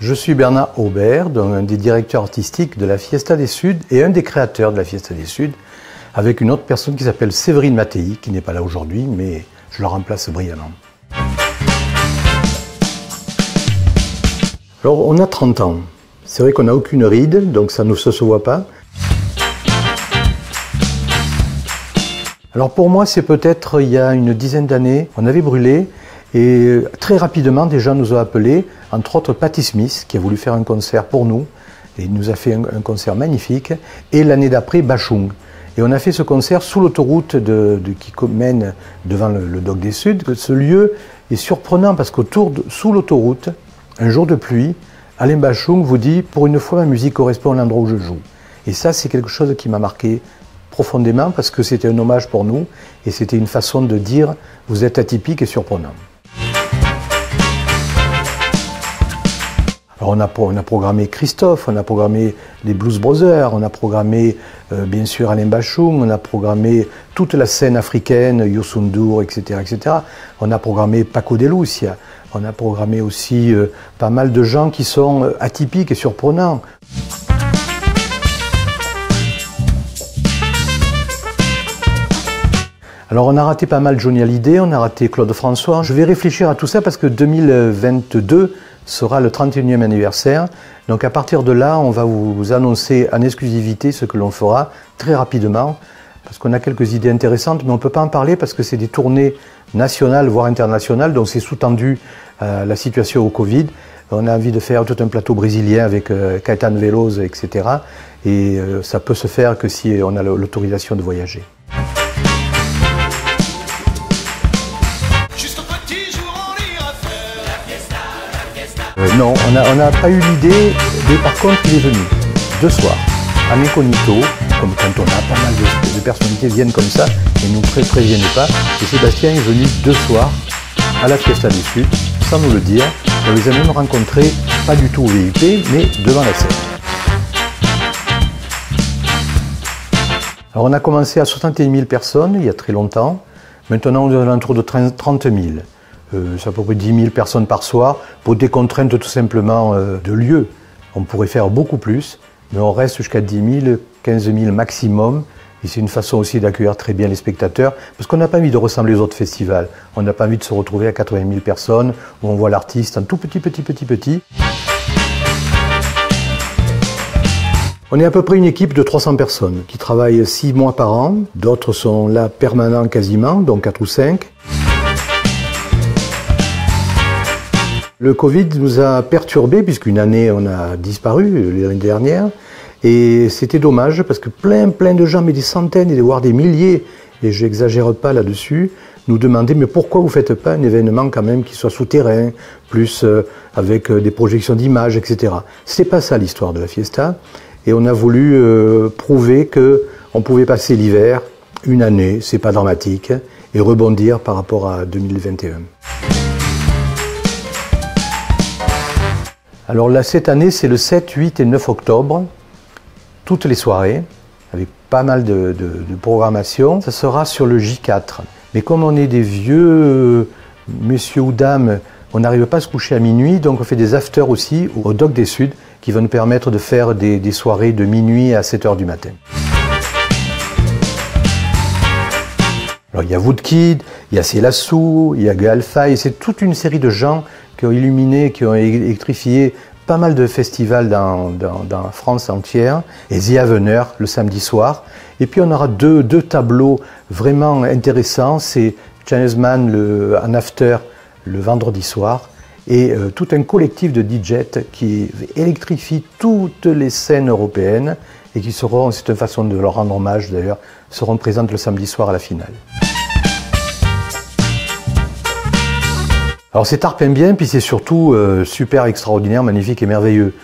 Je suis Bernard Aubert, un des directeurs artistiques de la Fiesta des Suds et un des créateurs de la Fiesta des Suds, avec une autre personne qui s'appelle Séverine Mattei, qui n'est pas là aujourd'hui, mais je la remplace brillamment. Alors, on a 30 ans. C'est vrai qu'on n'a aucune ride, donc ça ne se voit pas. Alors pour moi, c'est peut-être il y a une dizaine d'années, on avait brûlé et très rapidement, des gens nous ont appelés, entre autres Patti Smith, qui a voulu faire un concert pour nous, et il nous a fait un concert magnifique, et l'année d'après, Bashung. Et on a fait ce concert sous l'autoroute qui mène devant le Dock des Suds. Ce lieu est surprenant parce sous l'autoroute, un jour de pluie, Alain Bashung vous dit « Pour une fois, ma musique correspond à l'endroit où je joue ». Et ça, c'est quelque chose qui m'a marqué profondément parce que c'était un hommage pour nous et c'était une façon de dire « Vous êtes atypique et surprenant ». Alors on a programmé Christophe, on a programmé les Blues Brothers, on a programmé bien sûr Alain Bashung, on a programmé toute la scène africaine, Youssou N'Dour, etc., etc. On a programmé Paco de Lucia, on a programmé aussi pas mal de gens qui sont atypiques et surprenants. Alors on a raté pas mal Johnny Hallyday, on a raté Claude François. Je vais réfléchir à tout ça parce que 2022 sera le 31e anniversaire. Donc à partir de là, on va vous annoncer en exclusivité ce que l'on fera très rapidement. Parce qu'on a quelques idées intéressantes, mais on ne peut pas en parler parce que c'est des tournées nationales, voire internationales. Donc c'est sous-tendu la situation au Covid. On a envie de faire tout un plateau brésilien avec Caetano Veloso, etc. Et ça peut se faire que si on a l'autorisation de voyager. Non, on n'a pas eu l'idée, mais par contre il est venu 2 soirs, en incognito, comme quand on a pas mal de personnalités viennent comme ça et nous ne préviennent pas. Et Sébastien est venu 2 soirs à la Fiesta des Suds, sans nous le dire. On les a même rencontrés, pas du tout au VIP, mais devant la scène. Alors on a commencé à 61 000 personnes il y a très longtemps. Maintenant on est à l'entour de 30 000. C'est à peu près 10 000 personnes par soir, pour des contraintes tout simplement de lieu. On pourrait faire beaucoup plus, mais on reste jusqu'à 10 000, 15 000 maximum. Et c'est une façon aussi d'accueillir très bien les spectateurs, parce qu'on n'a pas envie de ressembler aux autres festivals. On n'a pas envie de se retrouver à 80 000 personnes, où on voit l'artiste en tout petit. On est à peu près une équipe de 300 personnes, qui travaillent 6 mois par an. D'autres sont là permanents quasiment, donc 4 ou 5. Le Covid nous a perturbés, puisqu'une année on a disparu, l'année dernière, et c'était dommage parce que plein de gens, mais des centaines, voire des milliers, et je n'exagère pas là-dessus, nous demandaient mais pourquoi vous ne faites pas un événement quand même qui soit souterrain, plus avec des projections d'images, etc. C'est pas ça l'histoire de la Fiesta, et on a voulu prouver qu'on pouvait passer l'hiver, une année, c'est pas dramatique, et rebondir par rapport à 2021. Alors là, cette année, c'est le 7, 8 et 9 octobre, toutes les soirées, avec pas mal de programmation. Ça sera sur le J4. Mais comme on est des vieux messieurs ou dames, on n'arrive pas à se coucher à minuit, donc on fait des afters aussi au Dock des Suds, qui va nous permettre de faire des soirées de minuit à 7 h du matin. Alors il y a Woodkid, il y a Célassou, il y a Gaël Faye, c'est toute une série de gens qui ont illuminé, qui ont électrifié pas mal de festivals dans la France entière. Et The Avener le samedi soir. Et puis on aura deux tableaux vraiment intéressants. C'est Jazzman en after le vendredi soir. Et tout un collectif de DJ qui électrifie toutes les scènes européennes et qui seront, c'est une façon de leur rendre hommage d'ailleurs, seront présentes le samedi soir à la finale. Alors c'est tarpin bien, puis c'est surtout super extraordinaire, magnifique et merveilleux.